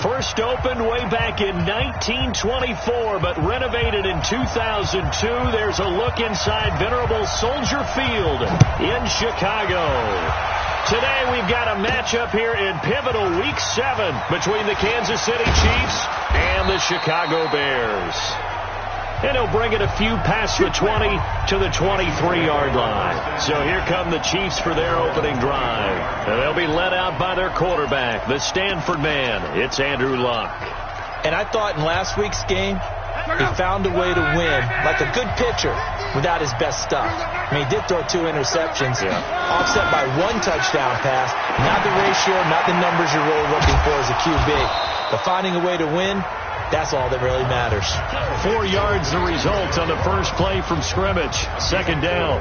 First opened way back in 1924, but renovated in 2002. There's a look inside venerable Soldier Field in Chicago. Today we've got a matchup here in pivotal Week 7 between the Kansas City Chiefs and the Chicago Bears. And he'll bring it a few past the 20 to the 23-yard line. So here come the Chiefs for their opening drive. And they'll be led out by their quarterback, the Stanford man. It's Andrew Luck. And I thought in last week's game, he found a way to win like a good pitcher without his best stuff. I mean, he did throw 2 interceptions, offset by 1 touchdown pass. Not the ratio, not the numbers you're really looking for as a QB. But finding a way to win, that's all that really matters. 4 yards the result on the first play from scrimmage. Second down.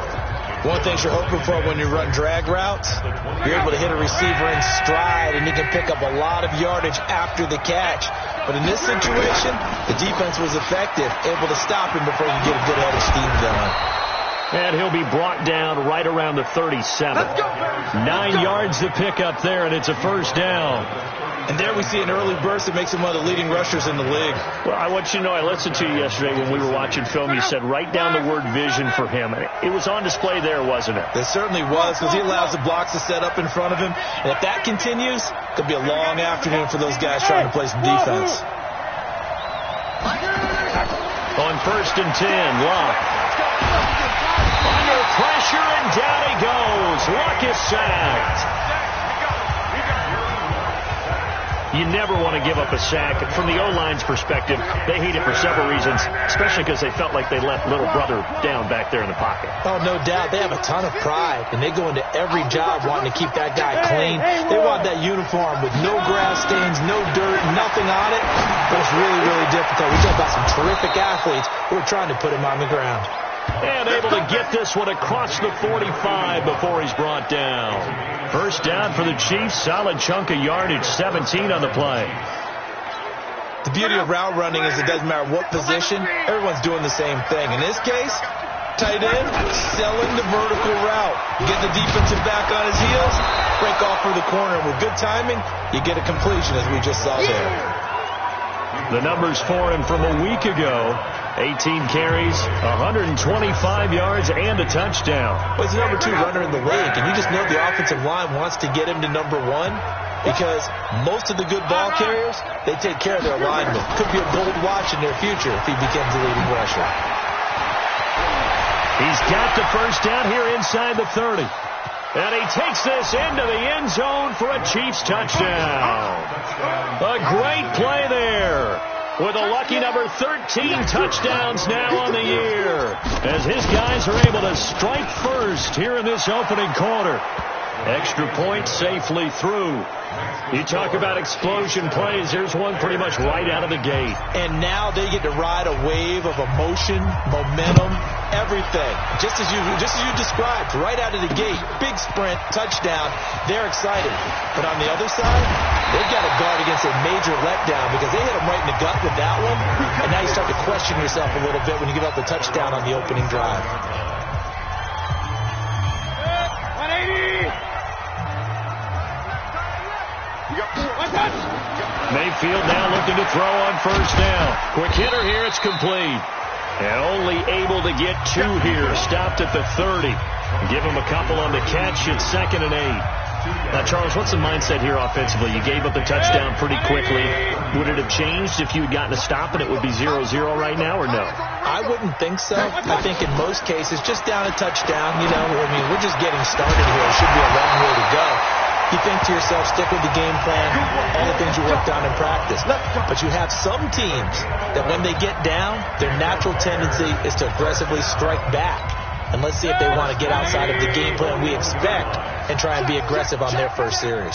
One thing you're hoping for when you run drag routes, you're able to hit a receiver in stride, and you can pick up a lot of yardage after the catch. But in this situation, the defense was effective, able to stop him before you get a good head of steam going. And he'll be brought down right around the 37. 9 yards to pick up there, and it's a first down. And there we see an early burst that makes him one of the leading rushers in the league. Well, I want you to know, I listened to you yesterday when we were watching film. You said write down the word vision for him. It was on display there, wasn't it? It certainly was, because he allows the blocks to set up in front of him. And if that continues, it could be a long afternoon for those guys trying to play some defense. On 1st and 10, Luck. Under pressure, and down he goes. Luck is sacked. You never want to give up a sack. From the O-line's perspective, they hate it for several reasons, especially because they felt like they let little brother down back there in the pocket. Oh, no doubt. They have a ton of pride, and they go into every job wanting to keep that guy clean. They want that uniform with no grass stains, no dirt, nothing on it. But it's really, really difficult. We talk about some terrific athletes who are trying to put him on the ground. And able to get this one across the 45 before he's brought down. First down for the Chiefs. Solid chunk of yardage, 17 on the play. The beauty of route running is it doesn't matter what position, everyone's doing the same thing. In this case, tight end, selling the vertical route. Get the defensive back on his heels, break off for the corner. And with good timing, you get a completion as we just saw there. The numbers for him from a week ago. 18 carries, 125 yards, and a touchdown. Well, he's the number 2 runner in the league, and you just know the offensive line wants to get him to number 1 because most of the good ball carriers, they take care of their linemen. Could be a gold watch in their future if he becomes the leading rusher. He's got the first down here inside the 30. And he takes this into the end zone for a Chiefs touchdown. A great play there. With a lucky number 13 touchdowns now on the year, as his guys are able to strike first here in this opening quarter. Extra point safely through. You talk about explosion plays. Here's one pretty much right out of the gate. And now they get to ride a wave of emotion, momentum, everything. Just as you described, right out of the gate. Big sprint, touchdown. They're excited. But on the other side, they've got to guard against a major letdown because they hit them right in the gut with that one. And now you start to question yourself a little bit when you give up the touchdown on the opening drive. 180. Mayfield now looking to throw on first down. Quick hitter here, it's complete. And only able to get 2 here. Stopped at the 30. Give him a couple on the catch. It's 2nd and 8. Now, Charles, what's the mindset here offensively? You gave up the touchdown pretty quickly. Would it have changed if you had gotten a stop and it would be 0-0 right now, or no? I wouldn't think so. I think in most cases, just down a touchdown, we're just getting started here. It should be a long way to go. You think to yourself, stick with the game plan, all the things you worked on in practice. But you have some teams that when they get down, their natural tendency is to aggressively strike back. And let's see if they want to get outside of the game plan we expect and try and be aggressive on their first series.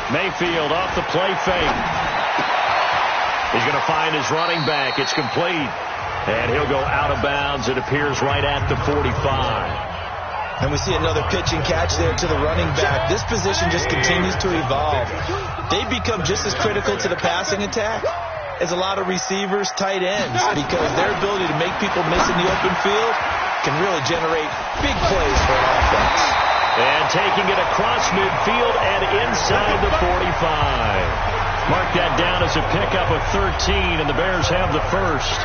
Mayfield off the play fake. He's going to find his running back. It's complete. And he'll go out of bounds. It appears right at the 45. And we see another pitch and catch there to the running back. This position just continues to evolve. They become just as critical to the passing attack as a lot of receivers, tight ends, because their ability to make people miss in the open field can really generate big plays for an offense. And taking it across midfield and inside the 45. Mark that down as a pickup of 13, and the Bears have the first.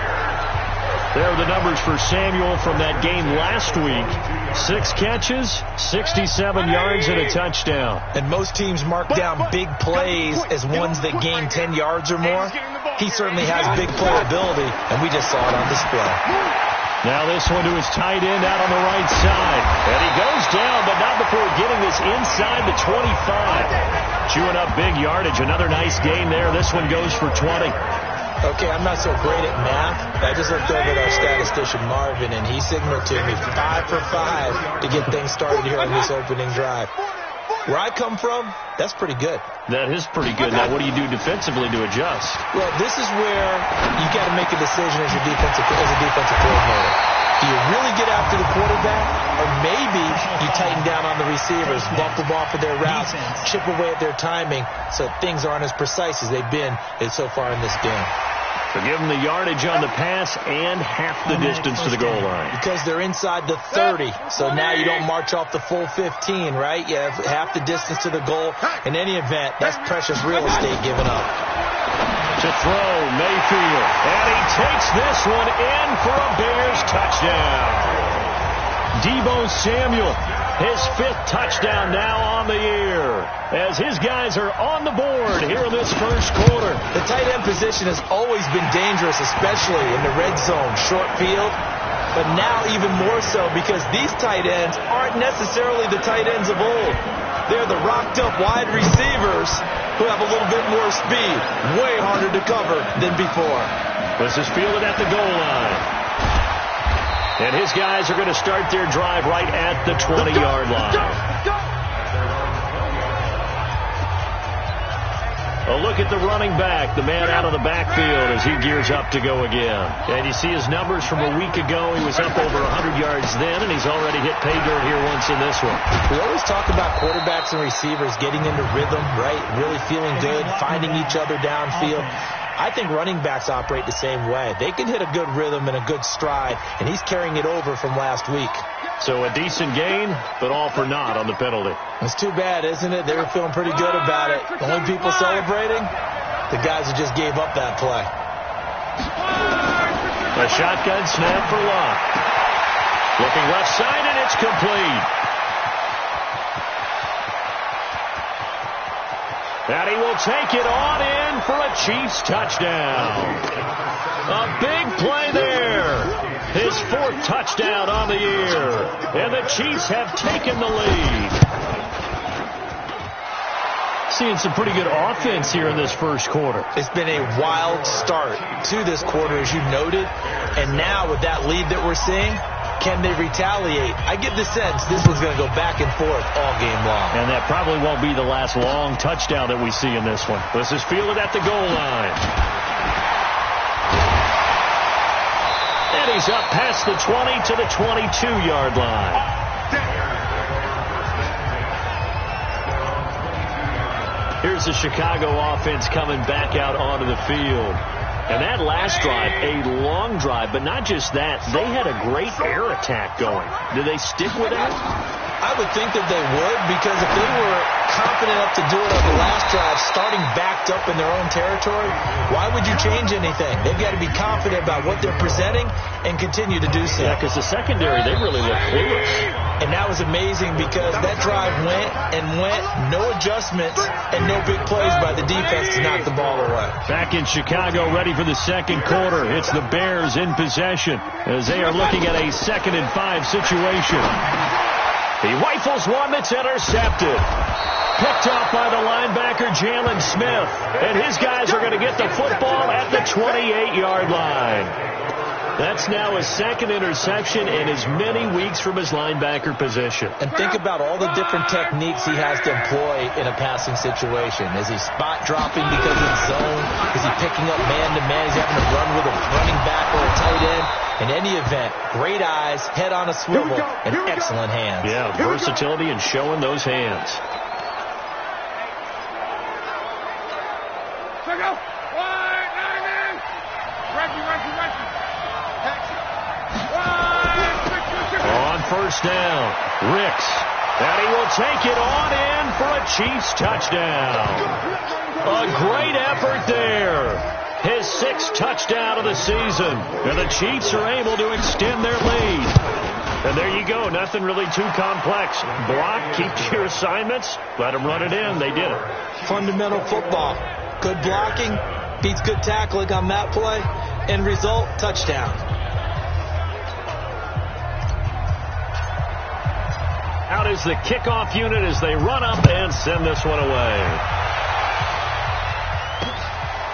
There are the numbers for Samuel from that game last week. 6 catches, 67 yards, and a touchdown. And most teams mark down big plays as ones that gain 10 yards or more. He certainly has big playability, and we just saw it on display. Now this one to his tight end out on the right side. And he goes down, but not before getting this inside the 25. Chewing up big yardage. Another nice gain there. This one goes for 20. Okay, I'm not so great at math. I just looked over at our statistician, Marvin, and he signaled to me 5 for 5 to get things started here on this opening drive. Where I come from, that's pretty good. That is pretty good. Now, what do you do defensively to adjust? Well, this is where you got to make a decision as a defensive coordinator. Do you really get after the quarterback, or maybe you tighten down on the receivers, bump them off of their routes, chip away at their timing so things aren't as precise as they've been so far in this game? So give them the yardage on the pass and half the distance to the goal line. Because they're inside the 30, so now you don't march off the full 15, right? You have half the distance to the goal. In any event, that's precious real estate given up. To throw, Mayfield. And he takes this one in for a Bears touchdown. Deebo Samuel, his 5th touchdown now on the year, as his guys are on the board here in this first quarter. The tight end position has always been dangerous, especially in the red zone, short field. But now even more so because these tight ends aren't necessarily the tight ends of old. They're the rocked-up wide receivers who have a little bit more speed. Way harder to cover than before. This is fielded at the goal line. And his guys are going to start their drive right at the 20-yard line. A look at the running back, the man out of the backfield as he gears up to go again. And you see his numbers from a week ago. He was up over 100 yards then, and he's already hit pay dirt here once in this one. We always talk about quarterbacks and receivers getting into rhythm, right? Really feeling good, finding each other downfield. I think running backs operate the same way. They can hit a good rhythm and a good stride, and he's carrying it over from last week. So a decent gain, but all for naught on the penalty. It's too bad, isn't it? They were feeling pretty good about it. The only people celebrating, the guys who just gave up that play. A shotgun snap for Locke. Looking left side, and it's complete. And he will take it on in for a Chiefs touchdown. A big play there. His 4th touchdown on the year. And the Chiefs have taken the lead. Seeing some pretty good offense here in this first quarter. It's been a wild start to this quarter, as you noted. And now with that lead that we're seeing, can they retaliate? I get the sense this one's going to go back and forth all game long. And that probably won't be the last long touchdown that we see in this one. This is fielded at the goal line. And he's up past the 20 to the 22-yard line. Here's the Chicago offense coming back out onto the field. And that last drive, a long drive, but not just that. They had a great air attack going. Do they stick with that? I would think that they would, because if they were confident enough to do it on the last drive, starting backed up in their own territory, why would you change anything? They've got to be confident about what they're presenting and continue to do so. Yeah, because the secondary, they really look clueless. And that was amazing because that drive went and went, no adjustments, and no big plays by the defense to knock the ball away. Back in Chicago, ready for the second quarter. It's the Bears in possession as they are looking at a 2nd and 5 situation. He rifles one that's intercepted. Picked off by the linebacker, Jalen Smith. And his guys are going to get the football at the 28-yard line. That's now his 2nd interception in as many weeks from his linebacker position. And think about all the different techniques he has to employ in a passing situation. Is he spot dropping because of zone? Is he picking up man-to-man? Is he having to run with a running back or a tight end? In any event, great eyes, head on a swivel, and excellent hands. Yeah, versatility and showing those hands. On first down, Ricks And he will take it on in for a Chiefs touchdown. A great effort there. His 6th touchdown of the season. And the Chiefs are able to extend their lead. And there you go. Nothing really too complex. Block, keep to your assignments, let them run it in. They did it. Fundamental football. Good blocking beats good tackling on that play. End result, touchdown. Out is the kickoff unit as they run up and send this one away.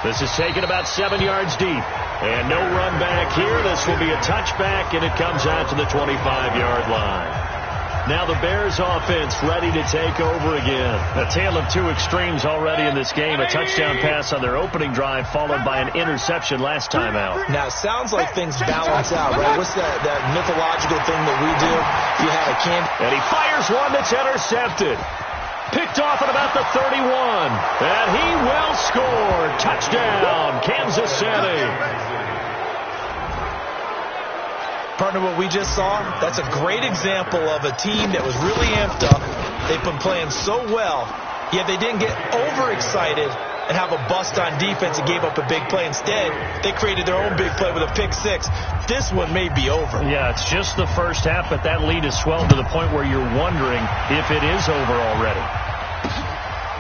This is taken about 7 yards deep. And no run back here. This will be a touchback, and it comes out to the 25-yard line. Now the Bears offense ready to take over again. A tale of two extremes already in this game. A touchdown pass on their opening drive followed by an interception last time out. Now, it sounds like things balance out, right? What's that mythological thing that we do? You have a candy. And he fires one that's intercepted. Picked off at about the 31. And he will score. Touchdown, Kansas City. Partner, what we just saw, that's a great example of a team that was really amped up. They've been playing so well, yet they didn't get overexcited and have a bust on defense and gave up a big play. Instead, they created their own big play with a pick 6. This one may be over. Yeah, it's just the first half, but that lead has swelled to the point where you're wondering if it is over already.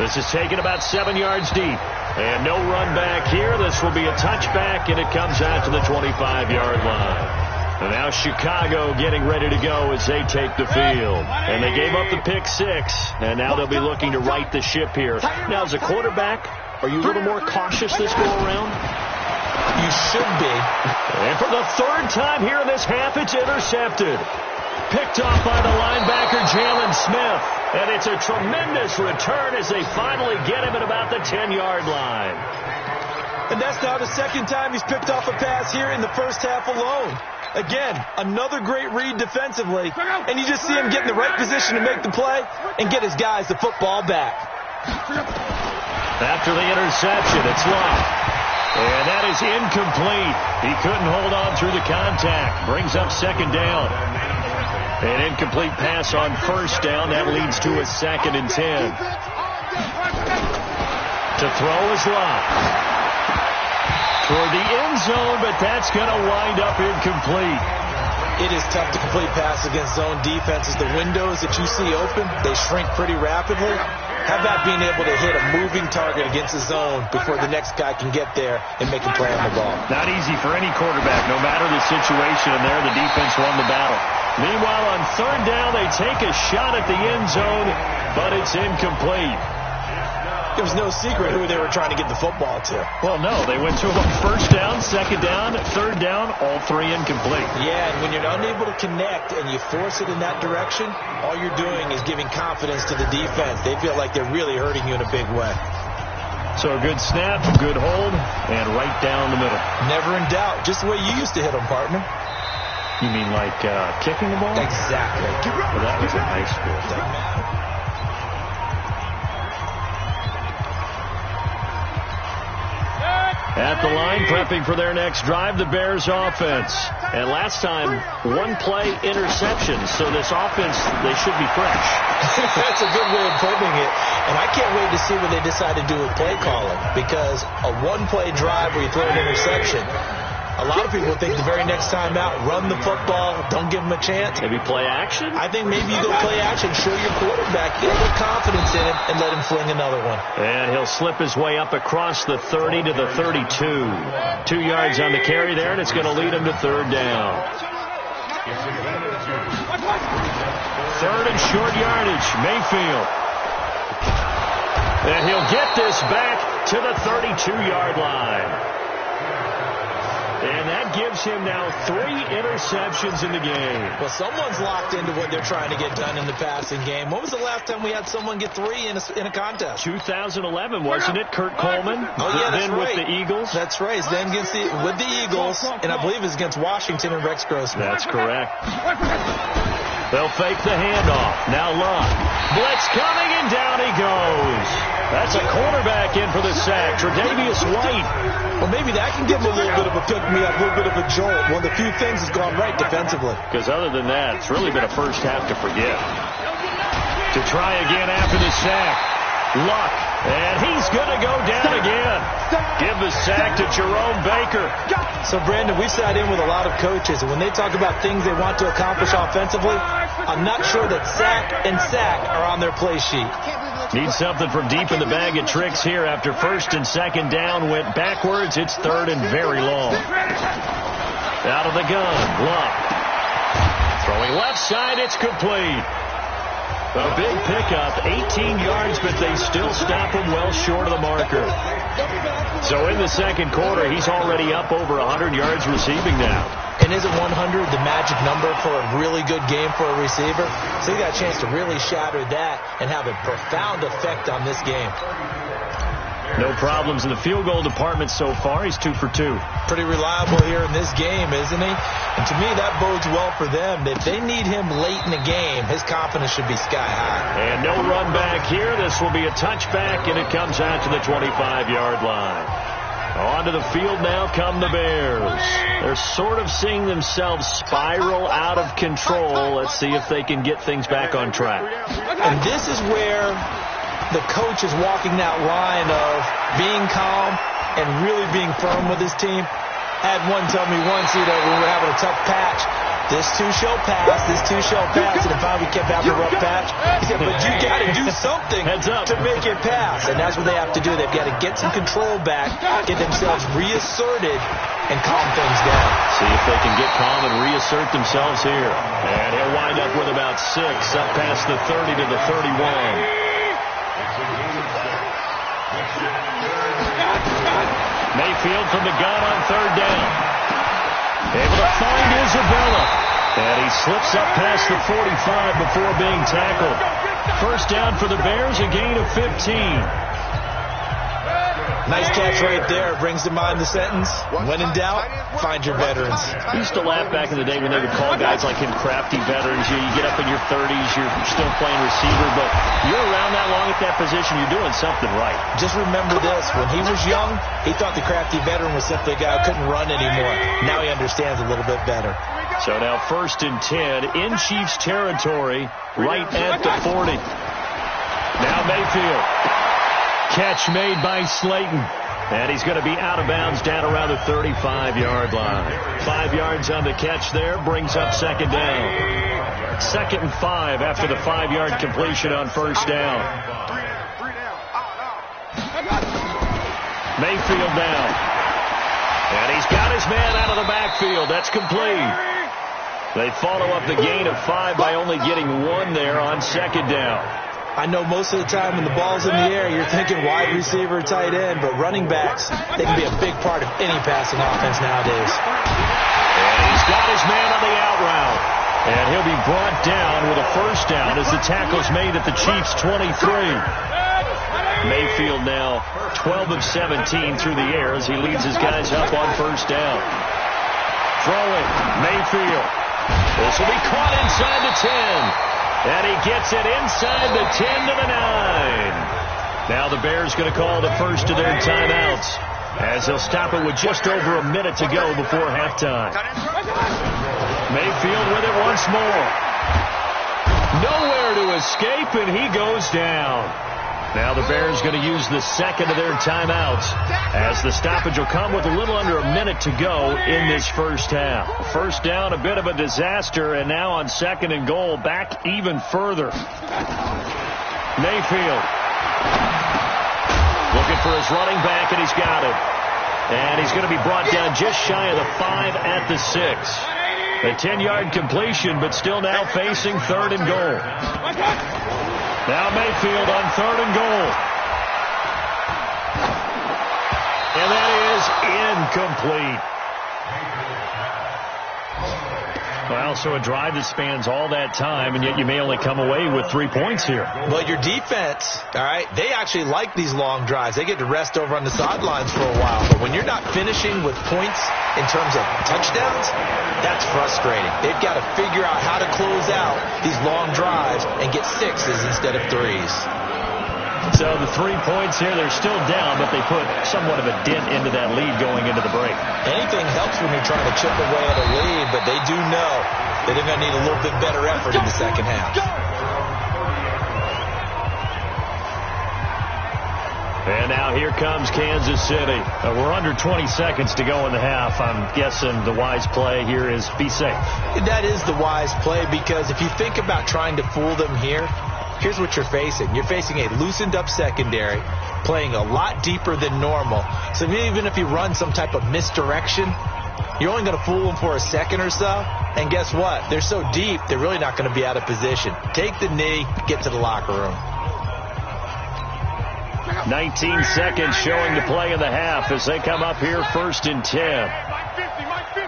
This is taken about 7 yards deep. And no run back here. This will be a touchback, and it comes out to the 25-yard line. And now Chicago getting ready to go as they take the field. And they gave up the pick 6, and now they'll be looking to right the ship here. Now, as a quarterback, are you a little more cautious this go-around? You should be. And for the 3rd time here in this half, it's intercepted. Picked off by the linebacker, Jalen Smith. And it's a tremendous return as they finally get him at about the 10-yard line. And that's now the 2nd time he's picked off a pass here in the first half alone. Again, another great read defensively, and you just see him get in the right position to make the play and get his guys the football back. After the interception, it's locked. And that is incomplete. He couldn't hold on through the contact. Brings up 2nd down. An incomplete pass on 1st down. That leads to a 2nd and 10. To throw is locked. Toward the end zone, but that's going to wind up incomplete. It is tough to complete pass against zone defenses. The windows that you see open, they shrink pretty rapidly. How about being able to hit a moving target against the zone before the next guy can get there and make a play on the ball? Not easy for any quarterback, no matter the situation, and there the defense won the battle. Meanwhile, on 3rd down, they take a shot at the end zone, but it's incomplete. There was no secret who they were trying to get the football to. Well, no. They went to him on 1st down, 2nd down, 3rd down, all 3 incomplete. Yeah, and when you're unable to connect and you force it in that direction, all you're doing is giving confidence to the defense. They feel like they're really hurting you in a big way. So a good snap, good hold, and right down the middle. Never in doubt. Just the way you used to hit them, partner. You mean like kicking the ball? Exactly. Well, that was in high school. Doesn't matter. At the line, prepping for their next drive, the Bears offense. And last time, 1-play interception. So this offense, they should be fresh. That's a good way of putting it. And I can't wait to see what they decide to do with play calling. Because a 1-play drive where you throw an interception, a lot of people think the very next time out, run the football, don't give them a chance. Maybe play action? I think maybe you go play action, show your quarterback, get a little confidence in him, and let him fling another one. And he'll slip his way up across the 30 to the 32. 2 yards on the carry there, and it's going to lead him to 3rd down. 3rd and short yardage, Mayfield. And he'll get this back to the 32-yard line. And that gives him now 3 interceptions in the game. Well, someone's locked into what they're trying to get done in the passing game. When was the last time we had someone get 3 in a contest? 2011, wasn't it? Kurt Coleman? Oh, yeah, that's then right. With the Eagles? That's right. Then with the Eagles, and I believe it's against Washington and Rex Grossman. That's correct. They'll fake the handoff. Now Luck. Blitz coming, and down he goes. That's a cornerback in for the sack, Tre'Davious White. Well, maybe that can give him a little bit of a pick-me-up, a little bit of a jolt. One of the few things has gone right defensively. Because other than that, it's really been a first half to forget. To try again after the sack. Luck. And he's going to go down again. Give the sack to Jerome Baker. So, Brandon, we've sat in with a lot of coaches, and when they talk about things they want to accomplish offensively, I'm not sure that sack and sack are on their play sheet. Need something from deep in the bag of tricks here after first and second down went backwards. It's third and very long. Out of the gun. Luck. Throwing left side. It's complete. A big pickup, 18 yards, but they still stop him well short of the marker. So in the second quarter, he's already up over 100 yards receiving now. And isn't 100 the magic number for a really good game for a receiver? So he got a chance to really shatter that and have a profound effect on this game. No problems in the field goal department so far. He's 2 for 2. Pretty reliable here in this game, isn't he? And to me, that bodes well for them. If they need him late in the game, his confidence should be sky high. And no run back here. This will be a touchback, and it comes out to the 25-yard line. Onto the field now come the Bears. They're sort of seeing themselves spiral out of control. Let's see if they can get things back on track. And this is where the coach is walking that line of being calm and really being firm with his team. Had one tell me once, when we were having a tough patch, this too shall pass, this too shall pass, and if we kept having a rough patch, he said, but you got to do something to make it pass, and that's what they have to do. They've got to get some control back, get themselves reasserted, and calm things down. See if they can get calm and reassert themselves here. And he'll wind up with about 6, up past the 30 to the 31. Mayfield from the gun on third down. Able to find Isabella. And he slips up past the 45 before being tackled. First down for the Bears, a gain of 15. Nice catch right there. Brings to mind the sentence, when in doubt, find your veterans. I used to laugh back in the day when they would call guys like him crafty veterans. You get up in your 30s, you're still playing receiver, but you're around that long at that position, you're doing something right. Just remember this. When he was young, he thought the crafty veteran was simply a guy who couldn't run anymore. Now he understands a little bit better. So now first and 10 in Chiefs territory, right at the 40. Now Mayfield. Catch made by Slayton. And he's going to be out of bounds down around the 35-yard line. 5 yards on the catch there, brings up second down. 2nd and 5 after the 5-yard completion on first down. Mayfield now. And he's got his man out of the backfield. That's complete. They follow up the gain of 5 by only getting 1 there on second down. I know most of the time when the ball's in the air, you're thinking wide receiver, tight end, but running backs, they can be a big part of any passing offense nowadays. And he's got his man on the out route. And he'll be brought down with a first down as the tackle's made at the Chiefs' 23. Mayfield now 12 of 17 through the air as he leads his guys up on first down. Throwing, Mayfield. This will be caught inside the 10. And he gets it inside the 10 to the 9. Now the Bears going to call the first of their timeouts as they'll stop it with just over a minute to go before halftime. Mayfield with it once more. Nowhere to escape, and he goes down. Now the Bears going to use the second of their timeouts as the stoppage will come with a little under a minute to go in this first half. First down, a bit of a disaster, and now on second and goal, back even further. Mayfield looking for his running back, and he's got it. And he's going to be brought down just shy of the 5 at the 6. A 10-yard completion, but still now facing third and goal. Now Mayfield on third and goal. And that is incomplete. Well, so a drive that spans all that time, and yet you may only come away with 3 points here. Well, your defense, all right, they actually like these long drives. They get to rest over on the sidelines for a while. But when you're not finishing with points in terms of touchdowns, that's frustrating. They've got to figure out how to close out these long drives and get 6s instead of 3s. So the 3 points here, they're still down, but they put somewhat of a dent into that lead going into the break. Anything helps when you're trying to chip away at a lead, but they do know that they're going to need a little bit better effort in the second half. And now here comes Kansas City. We're under 20 seconds to go in the half. I'm guessing the wise play here is be safe. That is the wise play, because if you think about trying to fool them here, here's what you're facing. You're facing a loosened up secondary, playing a lot deeper than normal. So even if you run some type of misdirection, you're only going to fool them for a second or so. And guess what? They're so deep, they're really not going to be out of position. Take the knee, get to the locker room. 19 seconds showing to play in the half as they come up here 1st and 10. Mike 50, Mike 50,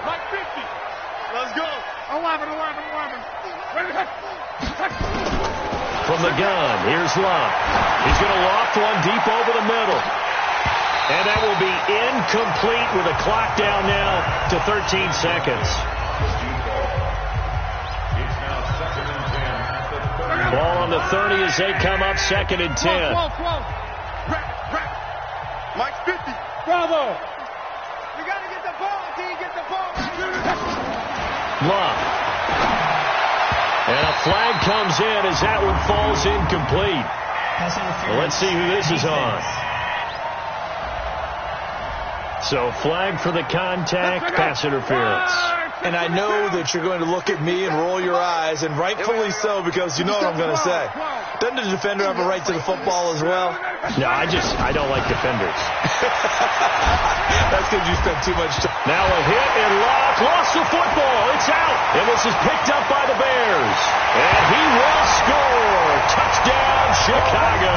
Mike 50. Let's go. 11. From the gun, here's Love. He's going to loft one deep over the middle. And that will be incomplete with a clock down now to 13 seconds. Ball on the 30 as they come up 2nd and 10. Mike 50. Bravo. We got to get the ball, D. Get the ball. Love. And a flag comes in as that one falls incomplete. Well, let's see who this is on. So flag for the contact, pass interference. And I know that you're going to look at me and roll your eyes, and rightfully so, because you know what I'm going to say. Doesn't the defender have a right to the football as well? No, I don't like defenders. That's because you spent too much time. Now a hit and lost the football. It's out. And this is picked up by the Bears. And he will score. Touchdown, Chicago.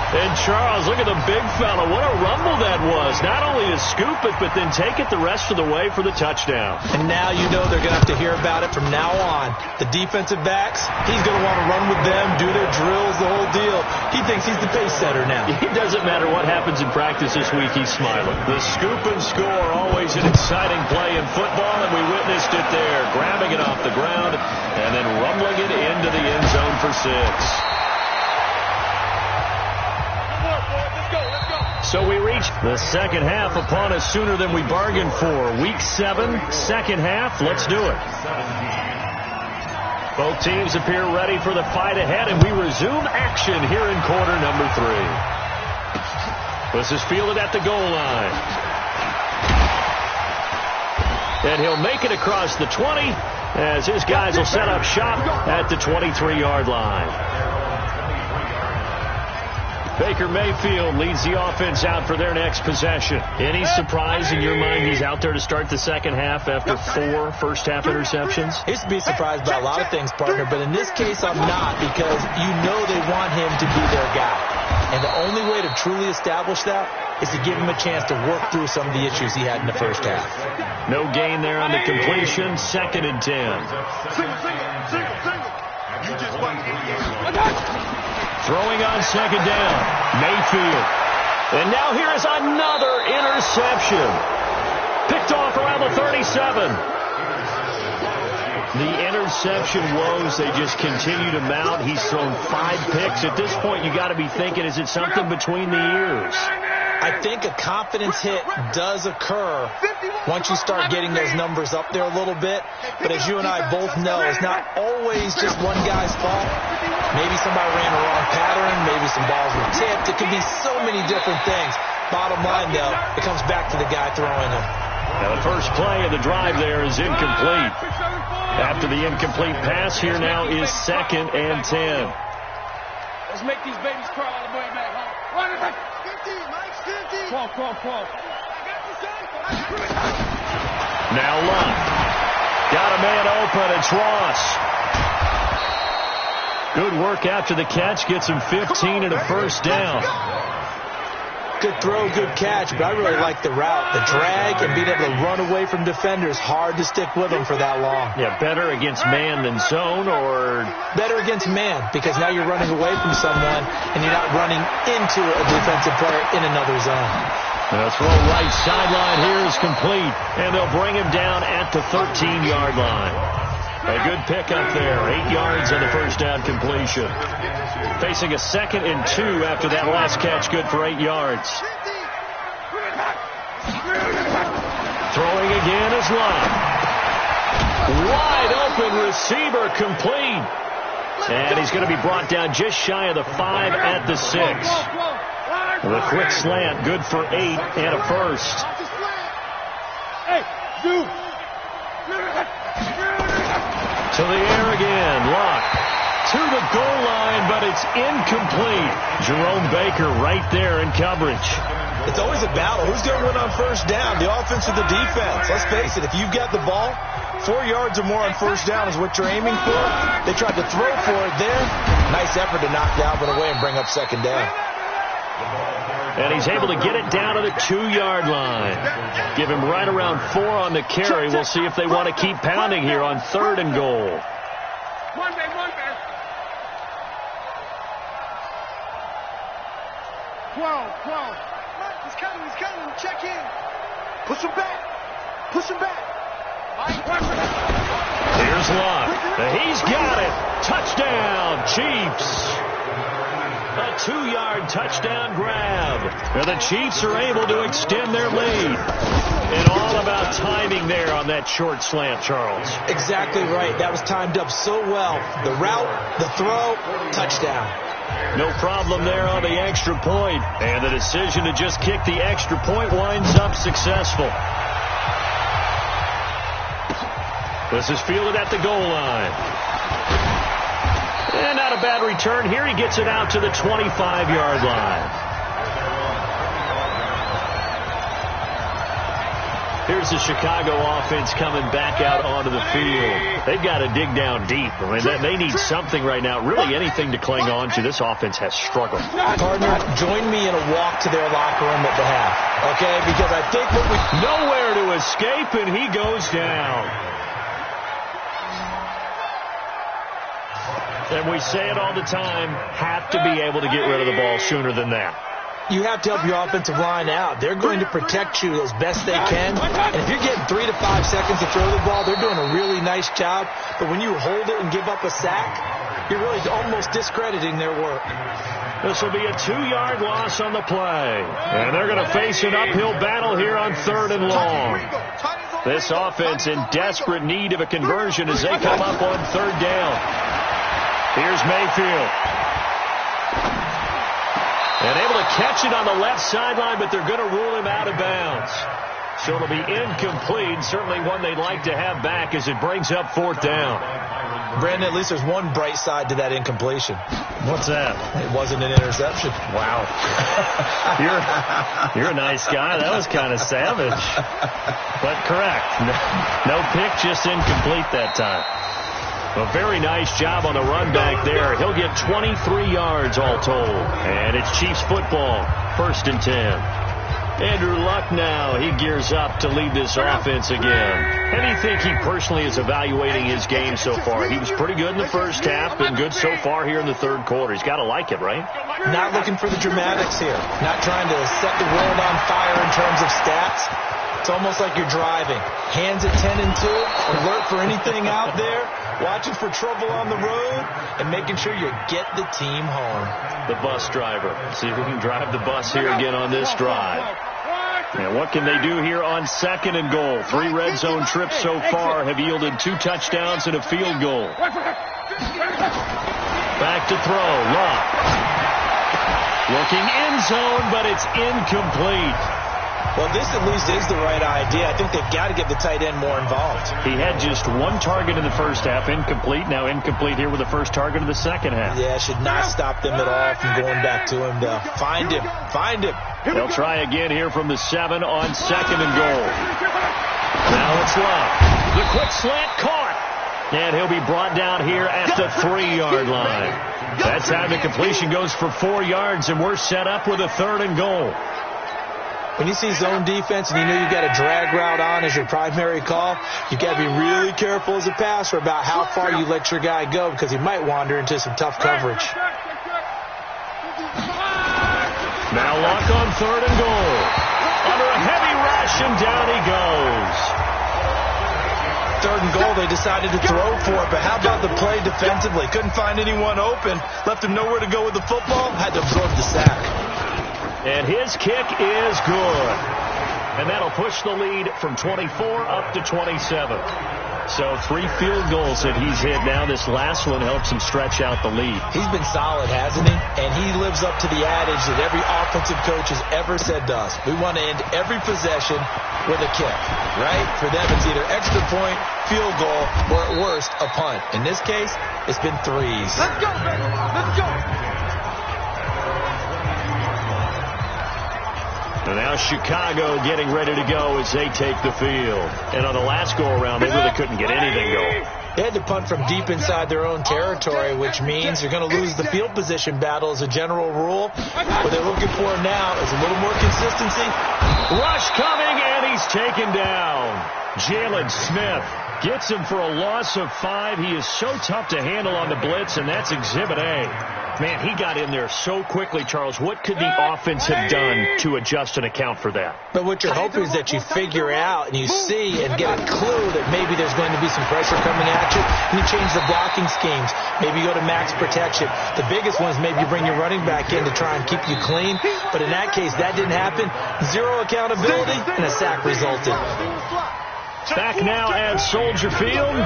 And Charles, look at the big fella. What a rumble that was. Not only to scoop it, but then take it the rest of the way for the touchdown. And now you know they're going to have to hear about it from now on. The defensive backs, he's going to want to run with them, do their drills, the whole deal. He thinks he's the pace setter now. It doesn't matter what happens in practice this week, he's smiling. The scoop and score, always an exciting play in football, and we witnessed it there. Grabbing it off the ground and then rumbling it into the end zone for 6. So we reach the second half upon us sooner than we bargained for. Week 7, second half. Let's do it. Both teams appear ready for the fight ahead, and we resume action here in quarter number 3. This is fielded at the goal line. And he'll make it across the 20 as his guys will set up shop at the 23-yard line. Baker Mayfield leads the offense out for their next possession. Any surprise in your mind he's out there to start the second half after 4 first-half interceptions? I used to be surprised by a lot of things, partner, but in this case I'm not, because you know they want him to be their guy. And the only way to truly establish that is to give him a chance to work through some of the issues he had in the first half. No gain there on the completion. 2nd and 10. You just won. Throwing on 2nd down. Mayfield. And now here is another interception. Picked off around the 37. The interception woes, they just continue to mount. He's thrown 5 picks. At this point, you got to be thinking, is it something between the ears? I think a confidence hit does occur once you start getting those numbers up there a little bit. But as you and I both know, it's not always just one guy's fault. Maybe somebody ran the wrong pattern. Maybe some balls were tipped. It could be so many different things. Bottom line, though, it comes back to the guy throwing them. Now the first play of the drive there is incomplete. After the incomplete pass, here now is 2nd and 10. Let's make these babies crawl all the way back home. Run it back. 50, Mike's 50. Crawl. Now Lund. Got a man open. It's Ross. Good work after the catch. Gets him 15 and a first down. Good throw, good catch, but I really like the route. The drag and being able to run away from defenders. Hard to stick with them for that long. Yeah, better against man than zone, or? Better against man, because now you're running away from someone and you're not running into a defensive player in another zone. The throw right sideline here is complete, and they'll bring him down at the 13-yard line. A good pickup there, 8 yards on the first down completion. Facing a 2nd and 2 after that last catch, good for 8 yards. Throwing again is Love. Wide open receiver complete. And he's going to be brought down just shy of the 5 at the 6. The quick slant, good for 8 and a first. To the air again. Luck to the goal line, but it's incomplete. Jerome Baker right there in coverage. It's always a battle. Who's going to win on first down, the offense or the defense? Let's face it, if you've got the ball, 4 yards or more on first down is what you're aiming for. They tried to throw for it there. Nice effort to knock Dalvin away and bring up second down. And he's able to get it down to the 2-yard line. Give him right around 4 on the carry. We'll see if they want to keep pounding here on 3rd and goal. Monday. 12. He's coming. Check in. Push him back. Here's Luck. He's got it. Touchdown, Chiefs. A 2-yard touchdown grab. And the Chiefs are able to extend their lead. And all about timing there on that short slant, Charles. Exactly right. That was timed up so well. The route, the throw, touchdown. No problem there on the extra point. And the decision to just kick the extra point winds up successful. This is fielded at the goal line. And not a bad return here. He gets it out to the 25-yard line. Here's the Chicago offense coming back out onto the field. They've got to dig down deep. I mean, they need something right now, really anything to cling on to. This offense has struggled. Partner, join me in a walk to their locker room at the half, okay? Because I think what we... Nowhere to escape, and he goes down. And we say it all the time, have to be able to get rid of the ball sooner than that. You have to help your offensive line out. They're going to protect you as best they can. And if you're getting 3 to 5 seconds to throw the ball, they're doing a really nice job. But when you hold it and give up a sack, you're really almost discrediting their work. This will be a 2-yard loss on the play. And they're going to face an uphill battle here on 3rd and long. This offense in desperate need of a conversion as they come up on 3rd down. Here's Mayfield. And able to catch it on the left sideline, but they're going to rule him out of bounds. So it'll be incomplete. Certainly one they'd like to have back as it brings up 4th down. Brandon, at least there's one bright side to that incompletion. What's that? It wasn't an interception. Wow. You're a nice guy. That was kind of savage. But correct. No pick, just incomplete that time. A very nice job on the run back there. He'll get 23 yards all told. And it's Chiefs football, 1st and 10. Andrew Luck now, he gears up to lead this offense again. How do you think he personally is evaluating his game so far? He was pretty good in the first half, been good so far here in the 3rd quarter. He's got to like it, right? Not looking for the dramatics here. Not trying to set the world on fire in terms of stats. It's almost like you're driving. Hands at 10 and 2, alert for anything out there, watching for trouble on the road, and making sure you get the team home. The bus driver. See if we can drive the bus here again on this drive. And what can they do here on 2nd and goal? 3 red zone trips so far have yielded 2 touchdowns and a field goal. Back to throw. Luck. Looking end zone, but it's incomplete. Well, this at least is the right idea. I think they've got to get the tight end more involved. He had just 1 target in the first half, incomplete. Now incomplete here with the first target of the second half. Yeah, should not stop them at all from going back to him, though. Find him. They'll try again here from the 7 on 2nd and goal. Now it's Luck. The quick slant caught. And he'll be brought down here at the 3-yard line. That time the completion goes for 4 yards, and we're set up with a 3rd and goal. When you see zone defense and you know you've got a drag route on as your primary call, you've got to be really careful as a passer about how far you let your guy go because he might wander into some tough coverage. Now Luck on 3rd and goal. Under a heavy rush, and down he goes. 3rd and goal, they decided to throw for it, but how about the play defensively? Couldn't find anyone open, left him nowhere to go with the football, had to absorb the sack. And his kick is good. And that'll push the lead from 24 up to 27. So 3 field goals that he's hit now. This last one helps him stretch out the lead. He's been solid, hasn't he? And he lives up to the adage that every offensive coach has ever said to us. We want to end every possession with a kick, right? For them, it's either extra point, field goal, or at worst, a punt. In this case, it's been 3s. Let's go, baby. Let's go. And now Chicago getting ready to go as they take the field. And on the last go-around, they really couldn't get anything going. They had to punt from deep inside their own territory, which means you're going to lose the field position battle as a general rule. What they're looking for now is a little more consistency. Rush coming, and he's taken down. Jalen Smith gets him for a loss of 5. He is so tough to handle on the blitz, and that's Exhibit A. Man, he got in there so quickly, Charles. What could the offense have done to adjust and account for that? But what you're hoping is that you figure out and you see and get a clue that maybe there's going to be some pressure coming at you, and you change the blocking schemes. Maybe you go to max protection. The biggest one is maybe you bring your running back in to try and keep you clean. But in that case, that didn't happen. 0 accountability, and a sack resulted. Back now at Soldier Field.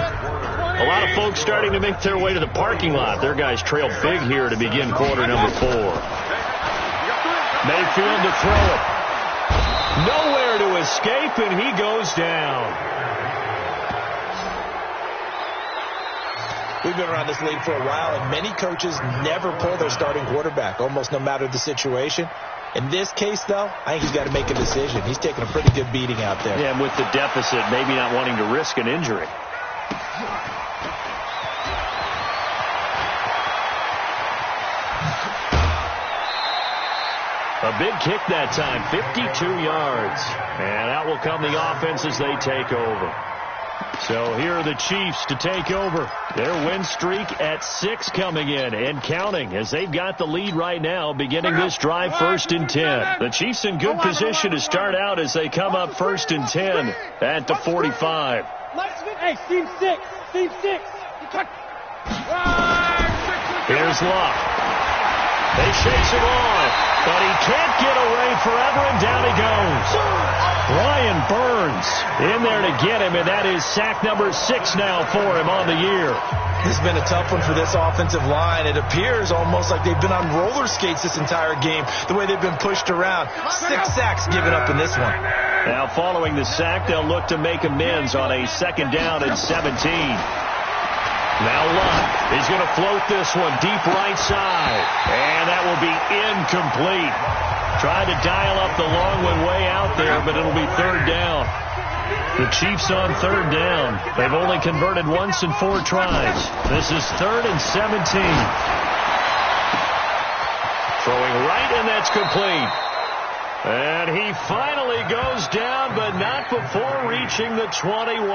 A lot of folks starting to make their way to the parking lot. Their guys trail big here to begin quarter number 4. Mayfield to throw it. Nowhere to escape, and he goes down. We've been around this league for a while, and many coaches never pull their starting quarterback, almost no matter the situation. In this case, though, I think he's got to make a decision. He's taking a pretty good beating out there. Yeah, and with the deficit, maybe not wanting to risk an injury. A big kick that time, 52 yards. And out will come the offense as they take over. So here are the Chiefs to take over. Their win streak at 6 coming in and counting as they've got the lead right now beginning this drive 1st and 10. The Chiefs in good position to start out as they come up 1st and 10 at the 45. Hey, Team 6. Team 6. Here's Luck. They chase him off, but he can't get away forever, and down he goes. Brian Burns in there to get him, and that is sack number 6 now for him on the year. This has been a tough one for this offensive line. It appears almost like they've been on roller skates this entire game, the way they've been pushed around. 6 sacks given up in this one. Now following the sack, they'll look to make amends on a 2nd down and 17. Now Luck is going to float this one deep right side, and that will be incomplete. Tried to dial up the long one way out there, but it'll be 3rd down. The Chiefs on 3rd down. They've only converted once in 4 tries. This is 3rd and 17. Throwing right, and that's complete. And he finally goes down, but not before reaching the 21.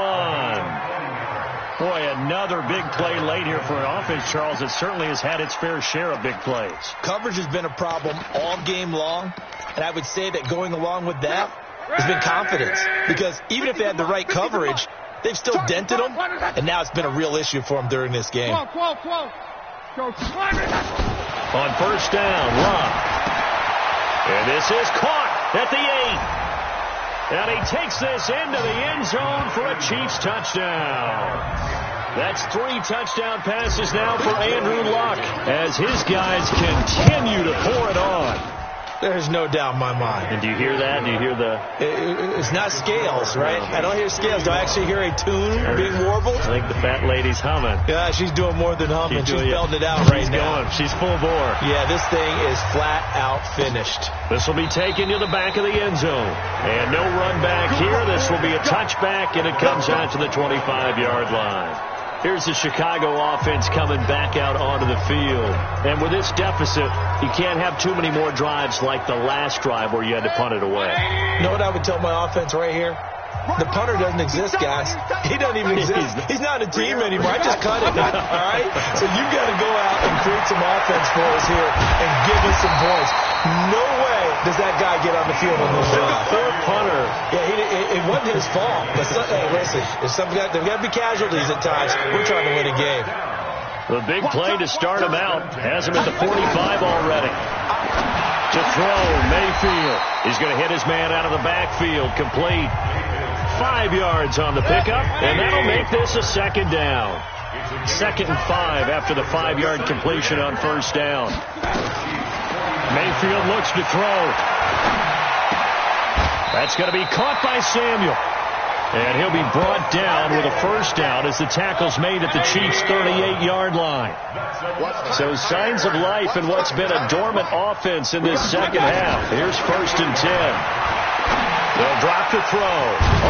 Boy, another big play late here for an offense, Charles. It certainly has had its fair share of big plays. Coverage has been a problem all game long, and I would say that going along with that has been confidence. Because even if they had the right coverage, they've still dented them, and now it's been a real issue for them during this game. On 1st down, Luck. And this is caught at the 8. And he takes this into the end zone for a Chiefs touchdown. That's 3 touchdown passes now for Andrew Luck as his guys continue to pour it on. There's no doubt in my mind. And do you hear that? Do you hear the... It's not scales, right? I don't hear scales. Do I actually hear a tune being warbled? I think the fat lady's humming. Yeah, she's doing more than humming. She's belting it out right now. She's full bore. Yeah, this thing is flat out finished. This will be taken to the back of the end zone. And no run back here. This will be a touchback, and it comes out to the 25-yard line. Here's the Chicago offense coming back out onto the field. And with this deficit, you can't have too many more drives like the last drive where you had to punt it away. You know what I would tell my offense right here? The punter doesn't exist, guys. He doesn't even exist. He's not a team anymore. I just cut it. All right? So you've got to go out and create some offense for us here and give us some points. No way does that guy get on the field on this drive. Poor punter. Yeah, it wasn't his fault. But hey, listen, there's got to be casualties at times. We're trying to win a game. The big play to start him out has him at the 45 already. To throw, Mayfield. He's going to hit his man out of the backfield. Complete. 5 yards on the pickup, and that'll make this a second down. 2nd and 5 after the 5-yard completion on first down. Mayfield looks to throw. That's going to be caught by Samuel. And he'll be brought down with a first down as the tackle's made at the Chiefs' 38-yard line. So signs of life in what's been a dormant offense in this second half. Here's 1st and 10. They'll drop to throw.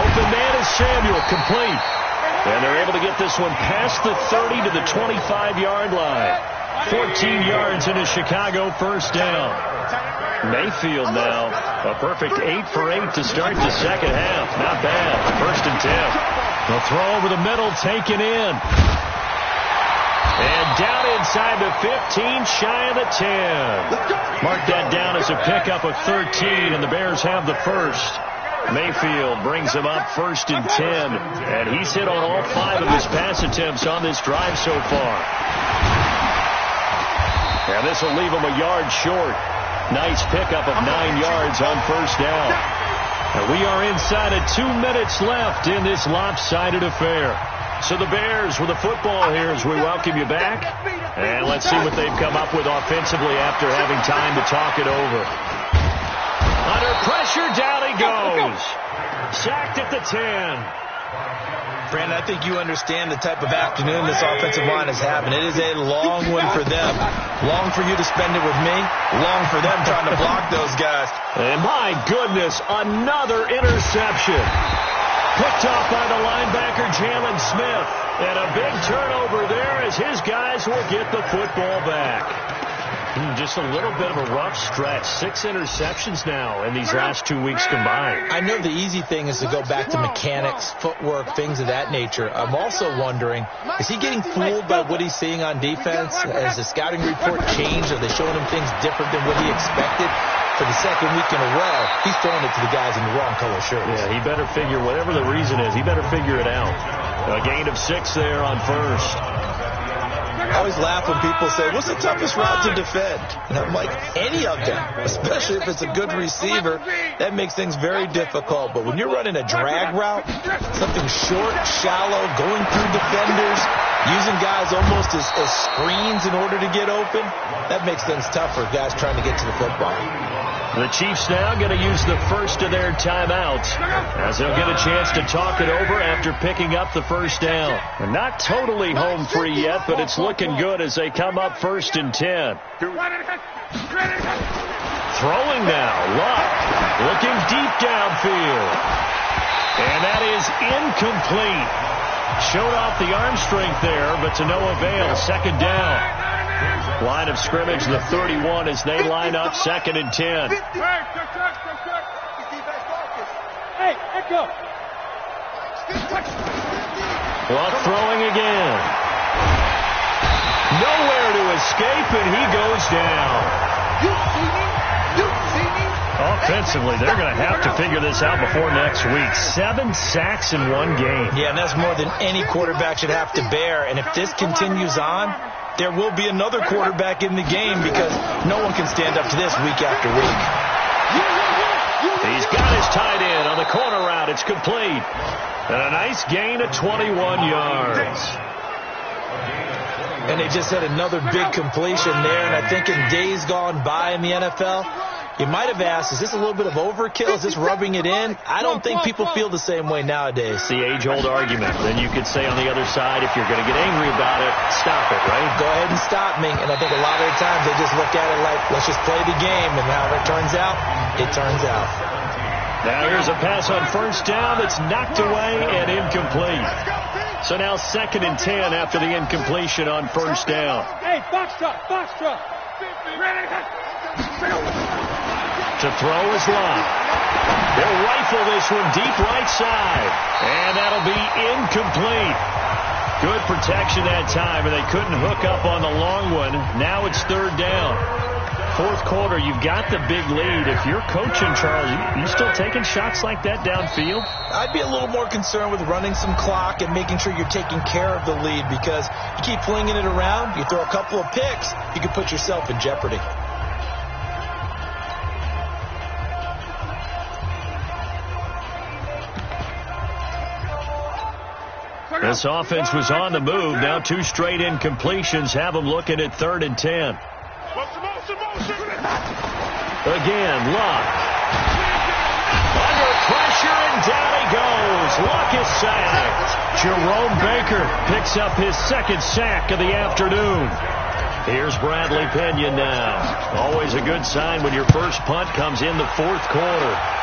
Open man is Samuel, complete. And they're able to get this one past the 30 to the 25-yard line. 14 yards into Chicago, first down. Mayfield now, a perfect 8 for 8 to start the second half. Not bad. 1st and 10. The throw over the middle, taken in. And down inside the 15, shy of the 10. Mark that down as a pickup of 13, and the Bears have the first. Mayfield brings him up 1st and 10, and he's hit on all 5 of his pass attempts on this drive so far. And this will leave him a yard short. Nice pickup of 9 yards on first down. And we are inside of 2 minutes left in this lopsided affair. So the Bears with the football here as we welcome you back. And let's see what they've come up with offensively after having time to talk it over. Under pressure, down he goes. Sacked at the 10. Brandon, I think you understand the type of afternoon this offensive line is having. It is a long one for them. Long for you to spend it with me. Long for them trying to block those guys. And my goodness, another interception. Picked off by the linebacker, Jalen Smith. And a big turnover there as his guys will get the football back. Just a little bit of a rough stretch. 6 interceptions now in these last 2 weeks combined. I know the easy thing is to go back to mechanics, footwork, things of that nature. I'm also wondering, is he getting fooled by what he's seeing on defense? Has the scouting report changed? Are they showing him things different than what he expected? For the second week in a row, he's throwing it to the guys in the wrong color shirts. Yeah, he better figure, whatever the reason is, he better figure it out. A gain of 6 there on first. I always laugh when people say, what's the toughest route to defend? And I'm like, any of them, especially if it's a good receiver, that makes things very difficult. But when you're running a drag route, something short, shallow, going through defenders, using guys almost as screens in order to get open, that makes things tough for guys trying to get to the football. The Chiefs now going to use the first of their timeouts as they'll get a chance to talk it over after picking up the first down. They're not totally home free yet, but it's looking good as they come up 1st and 10. Throwing now, Luck looking deep downfield. And that is incomplete. Showed off the arm strength there, but to no avail. 2nd down. Line of scrimmage, the 31 as they line up 2nd and 10. Hey, echo. Luck throwing again. Nowhere to escape, and he goes down. Offensively, they're going to have to figure this out before next week. 7 sacks in 1 game. Yeah, and that's more than any quarterback should have to bear. And if this continues on, there will be another quarterback in the game because no one can stand up to this week after week. He's got his tight end on the corner route. It's complete. And a nice gain of 21 yards. And they just had another big completion there. And I think in days gone by in the NFL, you might have asked, is this a little bit of overkill? Is this rubbing it in? I don't think people feel the same way nowadays. It's the age-old argument. Then you could say on the other side, if you're going to get angry about it, stop it, right? Go ahead and stop me. And I think a lot of the times they just look at it like, let's just play the game. And however it turns out, it turns out. Now here's a pass on first down that's knocked away and incomplete. So now 2nd and 10 after the incompletion on first down. Hey, box truck. To throw is Love. They'll rifle this one deep right side. And that'll be incomplete. Good protection that time, and they couldn't hook up on the long one. Now it's 3rd down. 4th quarter, you've got the big lead. If you're coaching, Charles, you still taking shots like that downfield? I'd be a little more concerned with running some clock and making sure you're taking care of the lead because you keep flinging it around, you throw a couple of picks, you could put yourself in jeopardy. This offense was on the move. Now 2 straight incompletions have them looking at 3rd and 10. Again, Luck. Under pressure, and down he goes. Luck is sacked. Jerome Baker picks up his 2nd sack of the afternoon. Here's Bradley Pena now. Always a good sign when your first punt comes in the 4th quarter.